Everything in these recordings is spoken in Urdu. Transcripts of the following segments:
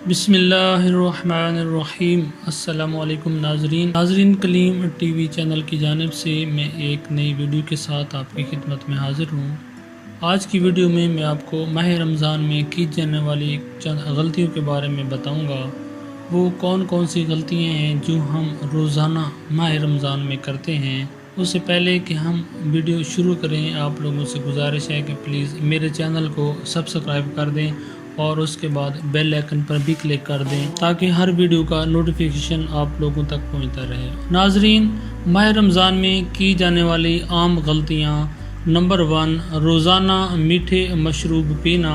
بسم اللہ الرحمن الرحیم۔ السلام علیکم ناظرین کلیم ٹی وی چینل کی جانب سے میں ایک نئی ویڈیو کے ساتھ آپ کی خدمت میں حاضر ہوں۔ آج کی ویڈیو میں آپ کو ماہ رمضان میں کی جانے والی چند غلطیوں کے بارے میں بتاؤں گا۔ وہ کون کون سی غلطیاں ہیں جو ہم روزانہ ماہ رمضان میں کرتے ہیں۔ اس سے پہلے کہ ہم ویڈیو شروع کریں، آپ لوگوں سے گزارش ہے کہ پلیز میرے چینل کو سبسکرائب کر دیں اور اس کے بعد بیل آئیکن پر بھی کلک کر دیں تاکہ ہر ویڈیو کا نوٹیفیکیشن آپ لوگوں تک پہنچتا رہے۔ ناظرین، ماہ رمضان میں کی جانے والی عام غلطیاں: نمبر 1، روزانہ میٹھے مشروب پینا۔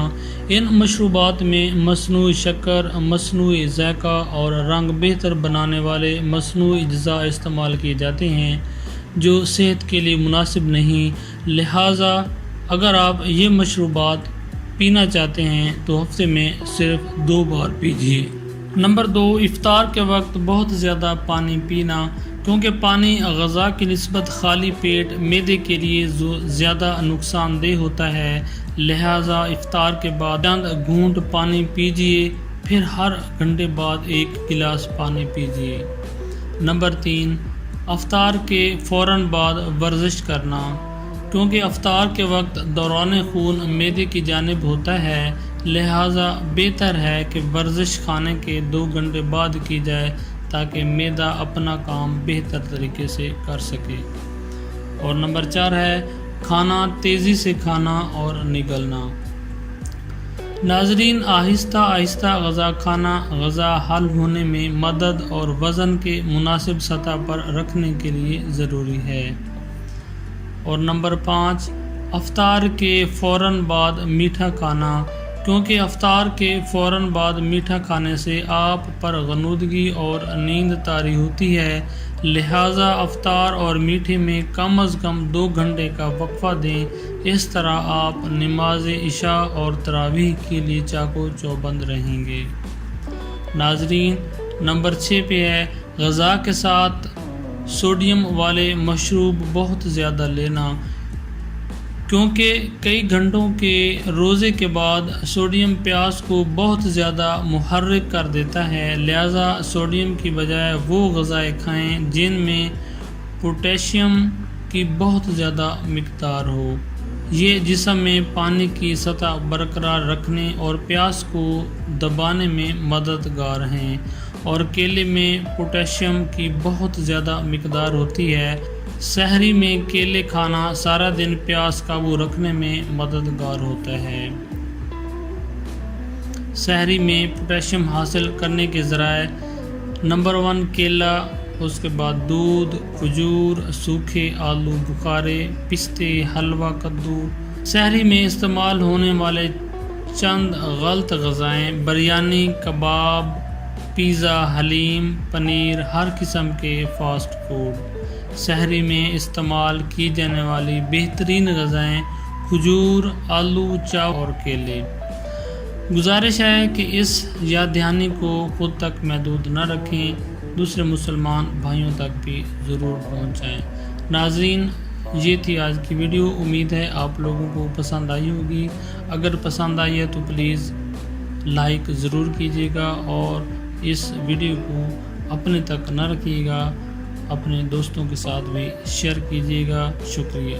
ان مشروبات میں مصنوعی شکر، مصنوعی ذائقہ اور رنگ بہتر بنانے والے مصنوعی اجزاء استعمال کیے جاتے ہیں جو صحت کے لیے مناسب نہیں، لہٰذا اگر آپ یہ مشروبات پینا چاہتے ہیں تو ہفتے میں صرف 2 بار پیجیے۔ نمبر 2، افطار کے وقت بہت زیادہ پانی پینا، کیونکہ پانی غذا کی نسبت خالی پیٹ معدے کے لیے زیادہ نقصان دہ ہوتا ہے، لہٰذا افطار کے بعد چند گھونٹ پانی پیجیے، پھر ہر گھنٹے بعد 1 گلاس پانی پیجیے۔ نمبر 3، افطار کے فوراً بعد ورزش کرنا، کیونکہ افطار کے وقت دوران خون معدے کی جانب ہوتا ہے، لہٰذا بہتر ہے کہ ورزش کھانے کے 2 گھنٹے بعد کی جائے تاکہ معدہ اپنا کام بہتر طریقے سے کر سکے۔ اور نمبر 4 ہے کھانا تیزی سے کھانا اور نگلنا۔ ناظرین، آہستہ آہستہ غذا کھانا غذا حل ہونے میں مدد اور وزن کے مناسب سطح پر رکھنے کے لیے ضروری ہے۔ اور نمبر 5، افطار کے فوراً بعد میٹھا کھانا، کیونکہ افطار کے فوراً بعد میٹھا کھانے سے آپ پر غنودگی اور نیند طاری ہوتی ہے، لہٰذا افطار اور میٹھے میں کم از کم 2 گھنٹے کا وقفہ دیں، اس طرح آپ نماز عشاء اور تراویح کے لیے چاق و چوبند رہیں گے۔ ناظرین، نمبر 6 پہ ہے غذا کے ساتھ سوڈیم والے مشروب بہت زیادہ لینا، کیونکہ کئی گھنٹوں کے روزے کے بعد سوڈیم پیاس کو بہت زیادہ محرک کر دیتا ہے، لہٰذا سوڈیم کی بجائے وہ غذائیں کھائیں جن میں پوٹیشیم کی بہت زیادہ مقدار ہو۔ یہ جسم میں پانی کی سطح برقرار رکھنے اور پیاس کو دبانے میں مددگار ہیں، اور کیلے میں پوٹیشیم کی بہت زیادہ مقدار ہوتی ہے۔ سحری میں کیلے کھانا سارا دن پیاس قابو رکھنے میں مددگار ہوتا ہے۔ سحری میں پوٹیشیم حاصل کرنے کے ذرائع: نمبر 1، کیلا، اس کے بعد دودھ، کھجور، سوکھے آلو بخارے، پستے، حلوہ کدو۔ سحری میں استعمال ہونے والے چند غلط غذائیں: بریانی، کباب، پیزا، حلیم، پنیر، ہر قسم کے فاسٹ فوڈ۔ سحری میں استعمال کی جانے والی بہترین غذائیں: کھجور، آلو چاول اور کیلے۔ گزارش ہے کہ اس یاد دہانی کو خود تک محدود نہ رکھیں، دوسرے مسلمان بھائیوں تک بھی ضرور پہنچائیں۔ ناظرین، یہ تھی آج کی ویڈیو، امید ہے آپ لوگوں کو پسند آئی ہوگی۔ اگر پسند آئی ہے تو پلیز لائک ضرور کیجیے گا اور اس ویڈیو کو اپنے تک نہ رکھیے گا، اپنے دوستوں کے ساتھ بھی شیئر کیجیے گا۔ شکریہ۔